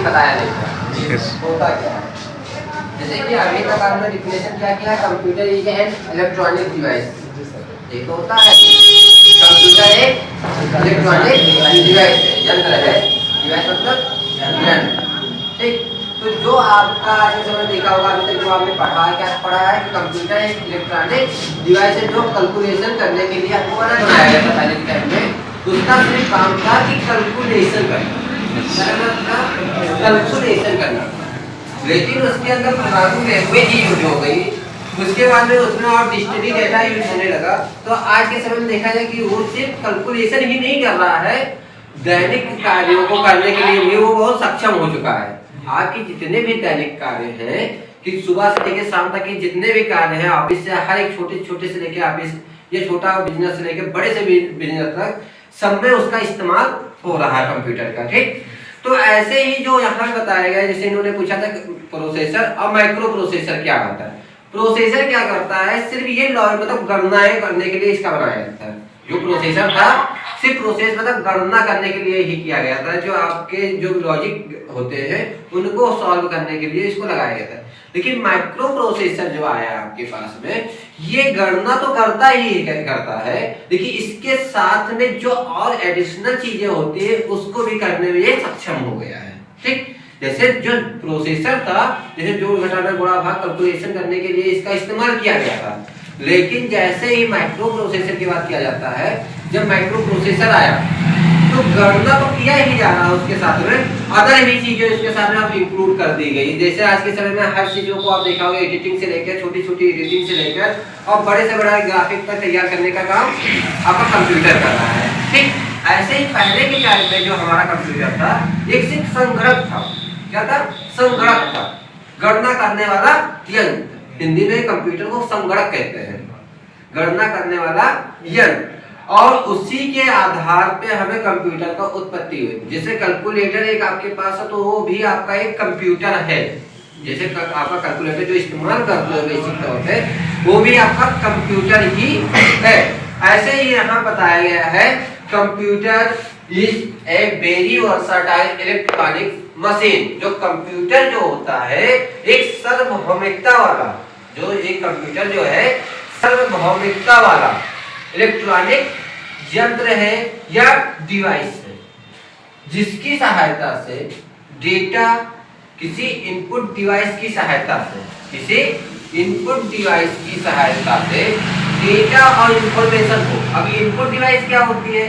लेकिन बताया नहीं था होता क्या है। जैसे कि अभी तक आपने डिफिनेशन क्या किया, computer is an electronic device. एक होता है कंप्यूटर एक इलेक्ट्रॉनिक डिवाइस है, यंत्र है। डिवाइस मतलब यंत्र, ठीक। तो जो आपका आज के समय देखा होगा, अभी तक जो आपने पढ़ा है, क्या पढ़ा है कि कंप्यूटर एक इलेक्ट्रॉनिक डिवाइस है जो कैलकुलेशन करने के लिए आपको बनाया गया था पहले के टाइम में। उसका सिर्फ काम था कि कैलकुलेशन करना, कैलकुलेशन करना। लेकिन उसके अंदर प्रोग्रामिंग लैंग्वेज यूज हो गई, उसके बाद में उसमें और डिक्शनरी डेटा यूज होने लगा। तो आज के समय में देखा जाए कि वो सिर्फ कैलकुलेशन ही नहीं कर रहा है, दैनिक कार्यों को करने के लिए भी वो बहुत सक्षम हो चुका है। आपके जितने भी दैनिक कार्य हैं कि सुबह से लेकर शाम तक के जितने भी कार्य हैं, ऑफिस से हर एक छोटे छोटे से लेकर ऑफिस, ये छोटा बिजनेस से लेकर बड़े से बिजनेस तक, सब में उसका इस्तेमाल हो रहा है कंप्यूटर का, ठीक। तो ऐसे ही जो यहाँ बताया गया, जैसे इन्होंने पूछा था प्रोसेसर और माइक्रो प्रोसेसर क्या होता है। प्रोसेसर क्या करता है, सिर्फ ये मतलब गणनाएं करने के लिए इसका बनाया जाता है। जो प्रोसेसर था सिर्फ प्रोसेस मतलब गणना करने के लिए ही किया गया था, जो आपके जो लॉजिक होते हैं उनको सॉल्व करने के लिए इसको लगाया गया था। लेकिन माइक्रो प्रोसेसर जो आया आपके पास में, ये गणना तो करता ही करता है, लेकिन इसके साथ में जो और एडिशनल चीजें होती है उसको भी करने में ये सक्षम हो गया है, ठीक। जैसे जो प्रोसेसर था, जैसे जोड़ घटाना गुणा भाग कैलकुलेशन करने के लिए इसका इस्तेमाल किया गया था। लेकिन जैसे ही माइक्रो प्रोसेसर की बात किया जाता है, जब माइक्रो प्रोसेसर आया तो गणना तो किया ही जा रहा है, उसके साथ में अदर भी चीजें उसके साथ में आप इंक्लूड कर दी गई। जैसे आज के समय में हर चीजों को आप देखा होगा, एडिटिंग से लेकर छोटी छोटी एडिटिंग से लेकर और बड़े से बड़ा ग्राफिक तक तैयार करने का काम आपका कंप्यूटर कर रहा है, ठीक। ऐसे ही पहले के टाइम में जो हमारा कंप्यूटर था, एक सिर्फ संगणक था। क्या था? संगणक था, गणना करने वाला यंत्र। हिंदी में कंप्यूटर को संगणक कहते हैं, गणना करने वाला यंत्र। और उसी के आधार पे हमें कंप्यूटर का उत्पत्ति हुई। जैसे कैलकुलेटर एक आपके पास है तो वो भी आपका एक कंप्यूटर है। जैसे आपका कैलकुलेटर जो इस्तेमाल करते हो बेसिक तौर पे, वो भी आपका कंप्यूटर ही है। ऐसे ही यहाँ बताया गया है, computer is a very versatile electronic machine. जो कंप्यूटर जो होता है एक सार्वभौमिकता वाला, जो एक कंप्यूटर जो है सार्वभौमिकता वाला इलेक्ट्रॉनिक यंत्र है या डिवाइस है, जिसकी सहायता से डेटा किसी इनपुट डिवाइस की सहायता से, किसी इनपुट डिवाइस की सहायता से डेटा और इंफॉर्मेशन को। अब इनपुट डिवाइस क्या होती है?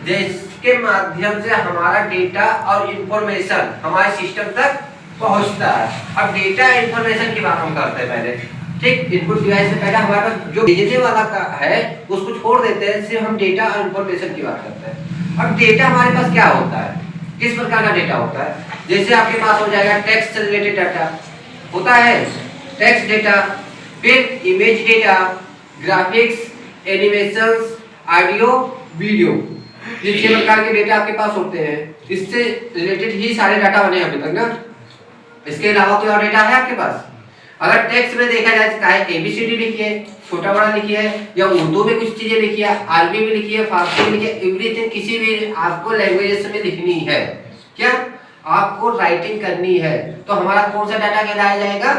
जिसके माध्यम से हमारा डेटा और इंफॉर्मेशन हमारे सिस्टम तक पहुंचता है। अब डेटा इंफॉर्मेशन की बात हम करते हैं पहले, ठीक। इनपुट डिवाइस से पहले हमारे पास जो भेजने वाला का है उसको छोड़ देते हैं, सिर्फ हम डेटा और इंफॉर्मेशन की बात करते हैं। अब डेटा हमारे पास क्या होता है, किस प्रकार का डेटा होता है? जैसे आपके पास हो जाएगा टेक्स्ट से रिलेटेड डाटा होता है, टेक्स्ट डेटा, फिर image data, graphics, animations, audio, video, ये 6 प्रकार के डेटा आपके पास होते हैं। इससे रिलेटेड ही सारे डाटा बने अभी तक ना। इसके अलावा कोई और डेटा है आपके पास? अगर टेक्स्ट में देखा जाए, चाहे एबीसीडी लिखी है, छोटा बड़ा लिखी है, या उर्दू में कुछ चीजें लिखी है, अरबी में लिखी है, फारसी में लिखी है, एवरीथिंग किसी भी आपको लैंग्वेजेस में लिखनी है, क्या आपको राइटिंग करनी है, तो हमारा कौन सा डाटा कहलाया जाएगा?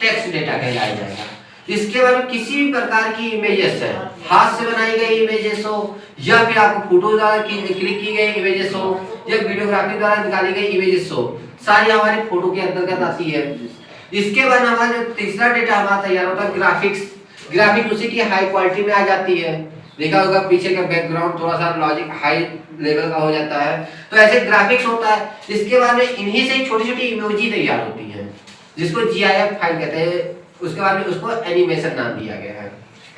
टेक्स्ट डेटा कहलाया जाएगा। इसके बाद में किसी भी प्रकार की इमेजेस है, हाथ से बनाई गई इमेजेस हो, या फिर आपको फोटो द्वारा क्लिक की गई इमेजेस हो, या वीडियोग्राफी द्वारा निकाली गई इमेजेस हो, सारी हमारी फोटो के अंतर्गत आती है। इसके बाद हमारा जो तीसरा डेटा हमारा तैयार होता है ग्राफिक्स। ग्राफिक उसी की हाई क्वालिटी में आ जाती है, देखा होगा पीछे का बैकग्राउंड थोड़ा सा लॉजिक हाई लेवल का हो जाता है, तो ऐसे ग्राफिक्स होता है। इसके बाद में इन्हीं से छोटी छोटी इमोजी तैयार होती है, जिसको GIF फाइल कहते हैं। उसके बाद में उसको एनिमेशन नाम दिया गया है।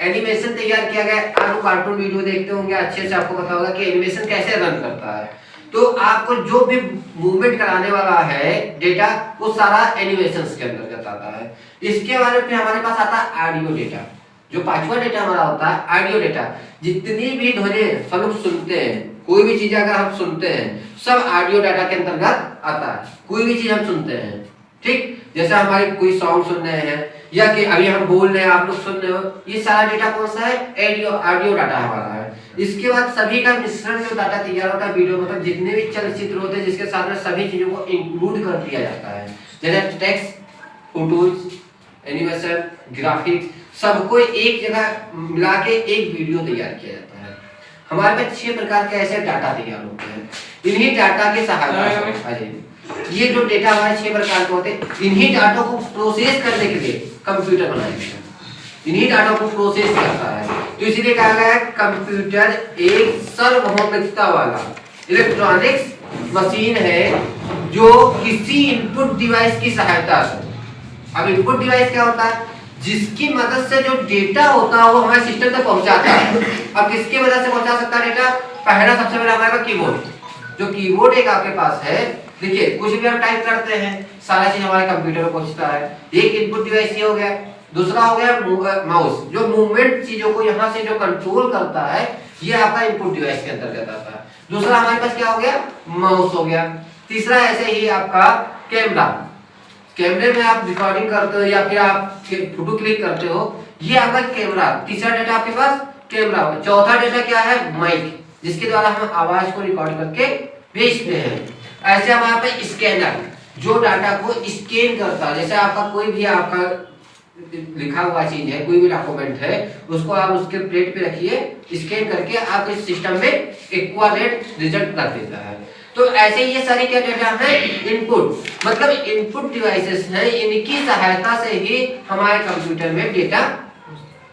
एनिमेशन तैयार किया गया। आप कार्टून वीडियो देखते होंगे, अच्छे से आपको पता होगा कि एनिमेशन कैसे रन करता है। तो आपको जो भी मूवमेंट कराने वाला है डेटा, वो सारा एनिमेशंस के अंतर्गत आता है। इसके बाद में हमारे पास आता है ऑडियो डेटा। जो पांचवा डेटा हमारा होता है ऑडियो डेटा। जितनी भी ध्वनि हम लोग सुनते हैं, कोई भी चीज अगर हम सुनते हैं, सब ऑडियो डाटा के अंतर्गत आता है। कोई भी चीज हम सुनते हैं, ठीक, जैसे हमारे कोई सॉन्ग सुन रहे हैं, या कि अभी हम बोल रहे हैं, आप लोग सुन रहे हो, ये सारा डेटा कौन सा है? ऑडियो डाटा हमारा है। इसके बाद सभी का मिश्रण जो डाटा तैयार होता है वीडियो, मतलब जितने भी चलचित्र होते हैं जिसके साथ में सभी चीजों को इंक्लूड कर दिया जाता है, जैसे टेक्स्ट, फोटोज, एनिमेशन, ग्राफिक्स, सबको एक जगह मिला के एक वीडियो तैयार किया जाता है। हमारे पास 6 प्रकार के ऐसे डाटा तैयार होते हैं। इन्हीं डाटा के सहायता से ये जो डेटा हमारे 6 प्रकार के होते हैं, इन्हीं डाटा को प्रोसेस करने के लिए कंप्यूटर बनाया गया है, इन्हीं डाटा को प्रोसेस करता है। तो इसीलिए कहा गया है कंप्यूटर एक सार्वभौमिकता वाला इलेक्ट्रॉनिक्स मशीन है जो किसी इनपुट डिवाइस की सहायता से, अब इनपुट डिवाइस क्या होता है, जिसकी मदद से जो डेटा होता है वो हमारे सिस्टम तक पहुंचाता है। अब किसकी मदद से पहुंचा सकता है डेटा, पहला सबसे पहला हमारा कीबोर्ड, जो कीबोर्ड एक आपके पास है, देखिए कुछ भी हम टाइप करते हैं सारा चीज हमारे कंप्यूटर में पहुंचता है, एक इनपुट डिवाइस ये हो गया। दूसरा हो गया माउस, जो मूवमेंट चीजों को यहाँ से जो कंट्रोल करता है, ये आपका इनपुट डिवाइस के अंतर्गत आता है। दूसरा हमारे पास क्या हो गया, माउस हो गया। तीसरा ऐसे ही आपका कैमरा, कैमरे में आप रिकॉर्डिंग करते हो या फिर आप फोटो क्लिक करते हो, ये आपका कैमरा, तीसरा डेटा आपके पास कैमरा होगा। चौथा डेटा क्या है, माइक, जिसके द्वारा हम आवाज को रिकॉर्ड करके भेजते हैं। ऐसे हमारे पास स्कैनर, जो डाटा को स्कैन करता है, जैसे आपका कोई भी आपका लिखा हुआ चीज है, कोई भी डॉक्यूमेंट है, उसको आप उसके प्लेट पे रखिए, स्कैन करके आप इस सिस्टम में इक्विवेलेंट रिजल्ट रख देता है। तो ऐसे ये सारे क्या डेटा है, इनपुट, मतलब इनपुट डिवाइसेस हैं, इनकी सहायता से ही हमारे कंप्यूटर में डेटा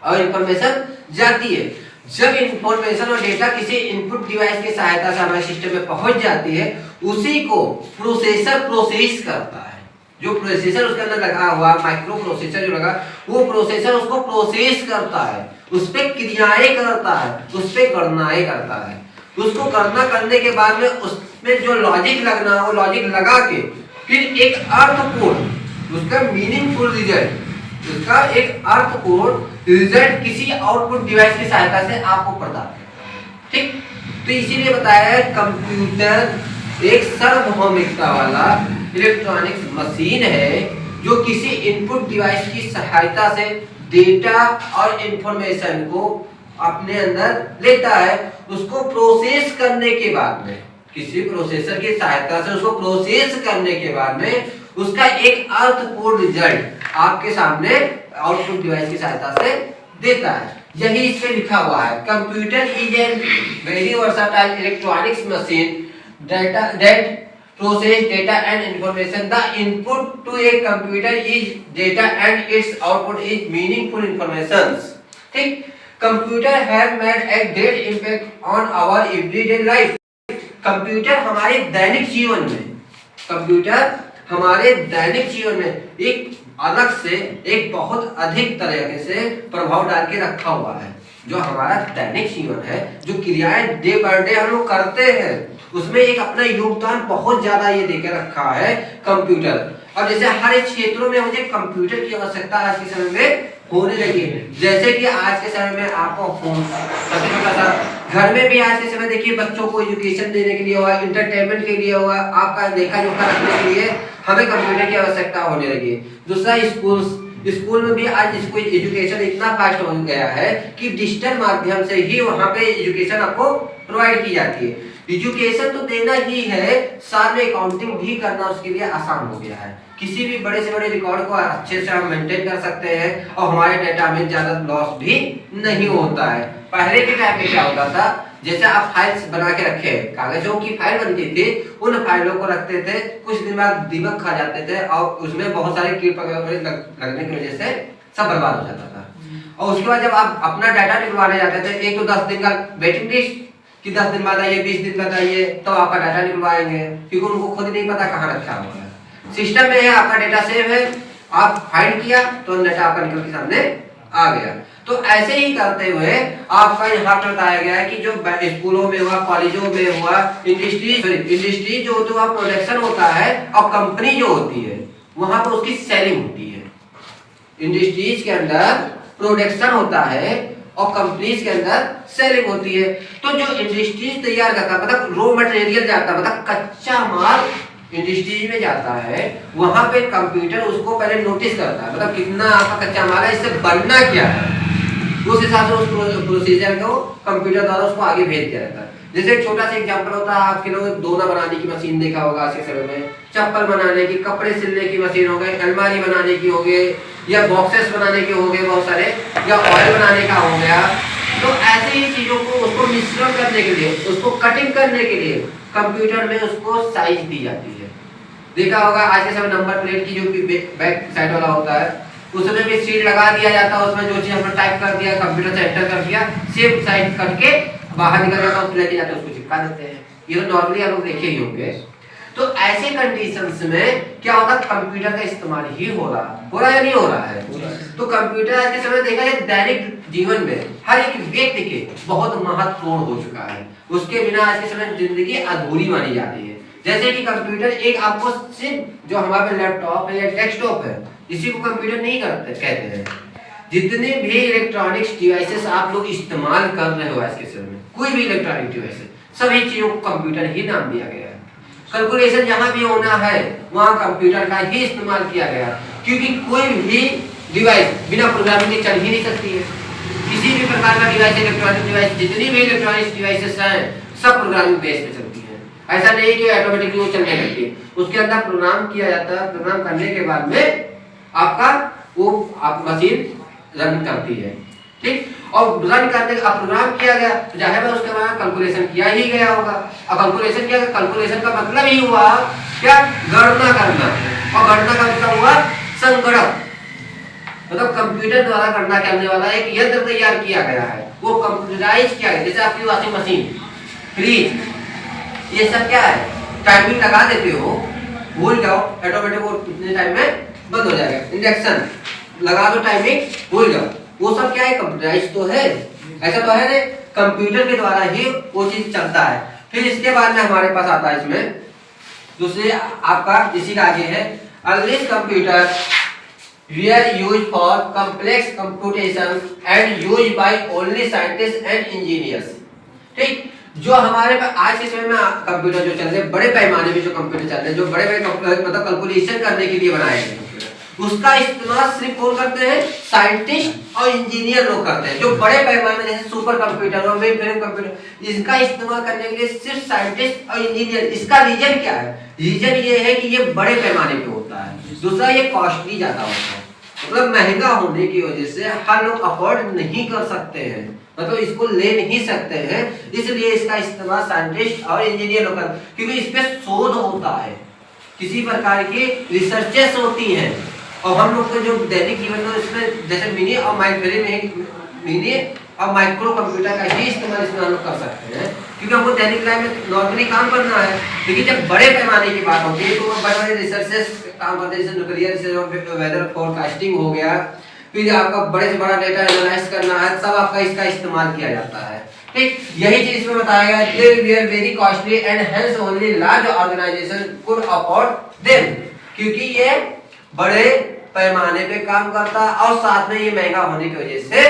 और इंफॉर्मेशन जाती है। जब इंफॉर्मेशन और डेटा किसी इनपुट डिवाइस की सहायता से हमारे सिस्टम में पहुंच जाती है, उसी को प्रोसेसर प्रोसेस करता है। जो प्रोसेसर उसके अंदर लगा हुआ, माइक्रो प्रोसेसर जो लगा, वो प्रोसेसर उसको प्रोसेस करता है, उस पे क्रियाएं करता है, उस पे गणनाएं करता है। उसको गणना करने के बाद में उसमें जो लॉजिक लगना है, वो लॉजिक लगा के फिर एक अर्थपूर्ण, उसका मीनिंगफुल रिजल्ट, उसका एक अर्थपूर्ण रिजल्ट किसी आउटपुट डिवाइस की सहायता से आपको प्रदान करता है। ठीक, तो इसीलिए बताया है कंप्यूटर एक सार्वभौमिकता वाला इलेक्ट्रॉनिक्स मशीन है जो किसी इनपुट डिवाइस की सहायता से डेटा और इंफॉर्मेशन को अपने अंदर लेता है। उसको प्रोसेस करने के बाद में, किसी प्रोसेसर की सहायता से उसको प्रोसेस करने के बाद में उसका एक अर्थपूर्ण रिजल्ट आपके सामने आउटपुट डिवाइस की सहायता से देता है। यही इस पे लिखा हुआ है, computer is a very versatile electronics machine that process data and information. The input to a computer is data and its output is meaningful information. ठीक, computer have made a great impact on our everyday life. Computer हमारे दैनिक जीवन में, computer हमारे दैनिक जीवन में एक अलग से, एक बहुत अधिक तरीके से प्रभाव डाल के रखा हुआ है। जो हमारा दैनिक जीवन है, जो क्रियाएं डे बाय डे हम लोग करते हैं, उसमें एक अपना योगदान बहुत ज्यादा ये देकर रखा है कंप्यूटर। अब जैसे हर एक क्षेत्रों में मुझे कंप्यूटर की आवश्यकता आज के समय में होने लगी है। जैसे कि आज के समय में आपको फोन, सबसे छोटा सा घर में भी आज के समय देखिए बच्चों को एजुकेशन देने के लिए हुआ, इंटरटेनमेंट के लिए हुआ, आपका देखा जोखा रखने के लिए हमें कंप्यूटर की आवश्यकता होने लगी है। दूसरा स्कूल में भी आज स्कूल एजुकेशन इतना फास्ट हो गया है कि डिजिटल माध्यम से ही वहाँ पे एजुकेशन आपको प्रोवाइड की जाती है। एजुकेशन तो देना ही है, साथ में अकाउंटिंग भी करना उसके लिए आसान हो गया है। किसी भी बड़े से बड़े रिकॉर्ड को अच्छे से हम मेंटेन कर सकते हैं और हमारे डेटा में ज्यादा लॉस भी नहीं होता है। पहले के टाइम में क्या होता था, जैसे आप फाइल्स बना के रखे, कागजों की फाइल बनती थी, उन फाइलों को रखते थे, कुछ दिन बाद दीमक खा जाते थे और उसमें बहुत सारे कीट पतंगे लगने की वजह से सब बर्बाद हो जाता था। और उसके बाद जब आप अपना डाटा निकलवाने जाते थे, एक तो 10 दिन का वेटिंग लिस्ट कि 10 दिन बाद आइए, 20 दिन बाद आइए, तो आपका डाटा निकलवाएंगे, क्योंकि उनको खुद नहीं पता कहाँ रखा हुआ है। सिस्टम में है, आपका डेटा सेव है, आप फाइंड किया तो डाटा आपका निकल के सामने आ गया। तो ऐसे ही करते हुए आपका यहाँ पर बताया गया है कि जो स्कूलों में हुआ, कॉलेजों में हुआ, इंडस्ट्री जो होता है प्रोडक्शन होता है, और कंपनी जो होती है वहां पर उसकी सेलिंग होती है। इंडस्ट्रीज के अंदर प्रोडक्शन होता है और कंपनीज के अंदर सेलिंग होती है। तो जो इंडस्ट्रीज तैयार करता है, मतलब रॉ मटेरियल जाता है, मतलब कच्चा माल इंडस्ट्रीज में जाता है, वहां पे कंप्यूटर उसको पहले नोटिस करता है, मतलब कितना आपका कच्चा माल है, इससे बनना क्या है। उस हिसाब से उस प्रोसीजर को कंप्यूटर द्वारा उसको आगे भेज दिया जाता है। जैसे एक छोटा सा एग्जांपल होता है, आपके लोग दोना बनाने की मशीन देखा होगा आज के समय में, चप्पल बनाने की, कपड़े सिलने की मशीन हो गई, अलमारी बनाने की हो गई, या बॉक्सेस बनाने के हो गए बहुत सारे, या ऑयल बनाने का हो गया। तो ऐसे ही चीजों को उसको मिश्रण करने के लिए, उसको कटिंग करने के लिए कंप्यूटर में उसको साइज दी जाती है। देखा होगा आज के समय नंबर प्लेट की जो बैक साइड वाला होता है उसमें भी सील लगा दिया जाता है, उसमें जो चीज हमने टाइप कर दिया कंप्यूटर से एंटर कर दिया, सेम साइज करके बाहर निकल जाता है, उसको लेके जाते हैं, उसको चिपका देते हैं। ये तो नॉर्मली आप लोग देखे ही होंगे। तो ऐसे कंडीशंस में क्या होगा, कंप्यूटर का इस्तेमाल ही हो रहा या नहीं हो रहा है। तो कंप्यूटर आज के समय देखा जाए दैनिक जीवन में हर एक व्यक्ति के बहुत महत्वपूर्ण हो चुका है। उसके बिना आज के समय जिंदगी अधूरी मानी जाती है। जैसे कि कंप्यूटर एक आपको सिर्फ जो हमारे लैपटॉप है या डेस्कटॉप है, इसी को कंप्यूटर नहीं कहते हैं। जितने भी इलेक्ट्रॉनिक्स डिवाइसेस आप लोग इस्तेमाल कर रहे हो आज के समय में, कोई भी इलेक्ट्रॉनिक डिवाइस, सभी चीजों को कंप्यूटर ही नाम दिया गया है। कैलकुलेशन जहां भी होना है वहां कंप्यूटर का ही इस्तेमाल किया गया, क्योंकि कोई भी डिवाइस बिना प्रोग्रामिंग के चल ही नहीं सकती है। किसी भी प्रकार का डिवाइस, इलेक्ट्रॉनिक डिवाइस, जितनी भी इलेक्ट्रॉनिक डिवाइसेस हैं सब प्रोग्रामिंग बेस पे चलती है। ऐसा नहीं कि ऑटोमेटिकली वो चलने लगती है, उसके अंदर प्रोग्राम किया जाता है। प्रोग्राम करने के बाद में आपका वो आप मशीन रन करती है, ठीक। और रन करने का प्रोग्राम किया गया तो जाहिर है उसके बाद कैलकुलेशन किया ही गया होगा। अब कैलकुलेशन किया, कैलकुलेशन का मतलब ही हुआ क्या, गणना करना। और गणना का मतलब हुआ संगणक, मतलब कंप्यूटर द्वारा गणना करने वाला एक यंत्र तैयार किया गया है, वो कंप्यूटराइज किया गया। जैसे आपकी वॉशिंग मशीन, फ्रिज, ये सब क्या है, टाइमिंग लगा देते हो, भूल जाओ ऑटोमेटिक वो कितने टाइम में बंद हो जाएगा। इंडक्शन लगा दो, टाइमिंग भूल जाओ, वो सब क्या है, कंप्यूटराइज तो है। ऐसा तो है नहीं, कंप्यूटर के द्वारा ही वो चीज चलता है। फिर इसके बाद में हमारे पास आता है इसमें दूसरे आपका इसी का आगे है, earliest computer were used for complex computations and used by only scientists and engineers। ठीक, जो हमारे पास आज के समय में कंप्यूटर जो चल रहे हैं, बड़े पैमाने पे जो कंप्यूटर चल रहे हैं, जो बड़े बड़े मतलब कैलकुलेशन करने के लिए बनाए गए कंप्यूटर, उसका इस्तेमाल सिर्फ कौन करते हैं, साइंटिस्ट और इंजीनियर लोग करते हैं। जो बड़े पैमाने जैसे सुपर कंप्यूटर और मेन फ्रेम कंप्यूटर, इसका इस्तेमाल करने के लिए सिर्फ साइंटिस्ट और इंजीनियर। इसका रीजन क्या है, रीजन ये है कि ये बड़े पैमाने पे होता है, दूसरा ये कॉस्टली ज्यादा होता है, मतलब महंगा होने की वजह से हर लोग अफोर्ड नहीं कर सकते हैं, मतलब इसको ले नहीं सकते हैं, इसलिए इसका इस्तेमाल साइंटिस्ट और इंजीनियर लोग करते हैं। क्योंकि इस पे शोध होता है, किसी प्रकार की रिसर्चेस होती हैं, और हम लोग के जो दैनिक जीवन में इसमें जैसे मिनी और माइक्रो कंप्यूटर का ही इस्तेमाल इसमें हम लोग कर सकते हैं, क्योंकि हमको दैनिक लाइफ में नॉर्मली काम करना है। लेकिन जब बड़े पैमाने की बात होती है तो वो बड़े बड़े रिसर्चेस काम करते हैं, जैसे न्यूक्लियर रिसर्च, वेदर फोरकास्टिंग हो गया, फिर आपका बड़े से बड़ा डेटा एनालाइज करना है, तब आपका इसका इस्तेमाल किया जाता है। ठीक, यही चीज इसमें बताया गया, they were very costly and hence only large organization could afford them, क्योंकि ये बड़े पैमाने पे काम करता है और साथ में ये महंगा होने की वजह से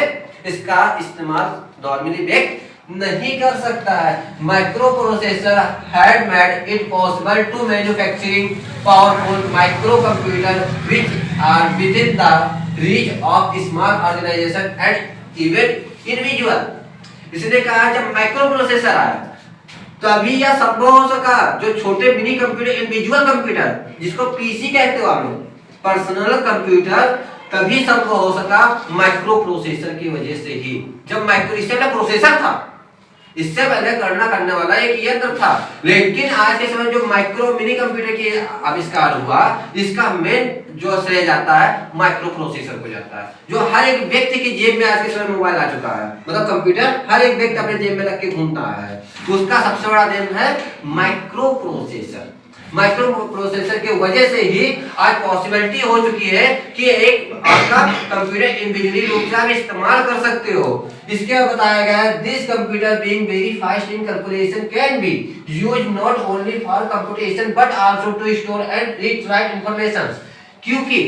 इसका इस्तेमाल नॉर्मली व्यक्ति नहीं कर सकता है। Microprocessor had made it possible to manufacturing powerful microcomputer which are within the reach of small organisation and even individual. इसने कहा जब माइक्रो प्रोसेसर आया तभी यह संभव हो सका, जो छोटे मिनी कंप्यूटर, इंडिविजुअल कंप्यूटर जिसको पीसी कहते हो आप लोग, पर्सनल कंप्यूटर, तभी संभव हो सका माइक्रो प्रोसेसर की वजह से ही। जब माइक्रो, इससे पहले प्रोसेसर था, इससे पहले गणना करने वाला एक यंत्र था, लेकिन आज के समय जो माइक्रो मिनी कंप्यूटर की आविष्कार हुआ, इसका मेन जो श्रेय जाता है माइक्रो प्रोसेसर को जाता है, जो हर एक व्यक्ति की जेब में आज के समय मोबाइल आ चुका है, मतलब कंप्यूटर हर एक व्यक्ति अपने जेब में रख के घूमता है, उसका सबसे बड़ा देन है माइक्रो प्रोसेसर। माइक्रो प्रोसेसर के वजह से ही आज पॉसिबिलिटी हो चुकी है कि एक आपका कंप्यूटर इंडिविजुअली रूप से आप इस्तेमाल कर सकते हो। इसके बाद बताया गया है, this computer being very fast in calculation can be used not only for computation but also to store and read write information. क्योंकि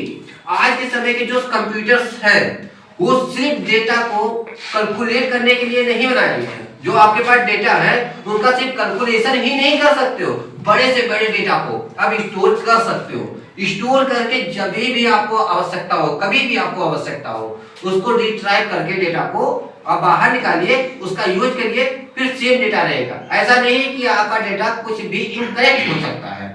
आज के समय के जो कंप्यूटर्स हैं वो सिर्फ डेटा को कैलकुलेट करने के लिए नहीं बनाए गए हैं। जो आपके पास डेटा है उनका सिर्फ कैलकुलेशन ही नहीं कर सकते हो, बड़े से बड़े डेटा को आप स्टोर कर सकते हो। स्टोर करके जब भी आपको आवश्यकता हो, कभी भी आपको आवश्यकता हो, उसको रिट्राइव करके डेटा को आप बाहर निकालिए, उसका यूज करिए, फिर सेम डेटा रहेगा। ऐसा नहीं कि आपका डेटा कुछ भी इनकरेक्ट हो सकता है।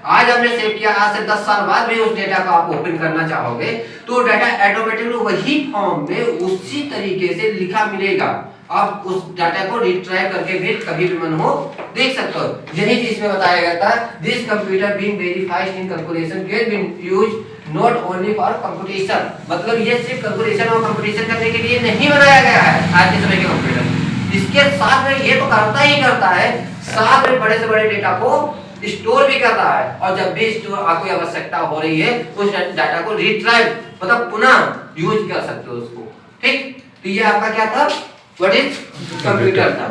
आज हमने सेव किया, आज से 10 साल बाद भी उस डेटा को आप ओपन करना चाहोगे तो डाटा ऑटोमेटिकली वही फॉर्म में उसी तरीके से लिखा मिलेगा। आप उस डाटा को रिट्राइव करके भी कभी भी मन हो देख सकते हो। यही चीज में बताया गया था, this computer being very fast in calculation can be used not only for computation. मतलब ये सिर्फ कैलकुलेशन और कंप्यूटेशन करने के लिए नहीं बनाया गया है आज के समय के कंप्यूटर, इसके साथ में ये तो करता ही करता है, साथ में बड़े से बड़े डेटा को स्टोर भी कर रहा है। और जब भी स्टोर आपको आवश्यकता हो रही है उस डाटा को रिट्राइव मतलब पुनः यूज कर सकते हो उसको। ठीक, तो ये आपका क्या था, व्हाट इज कंप्यूटर था।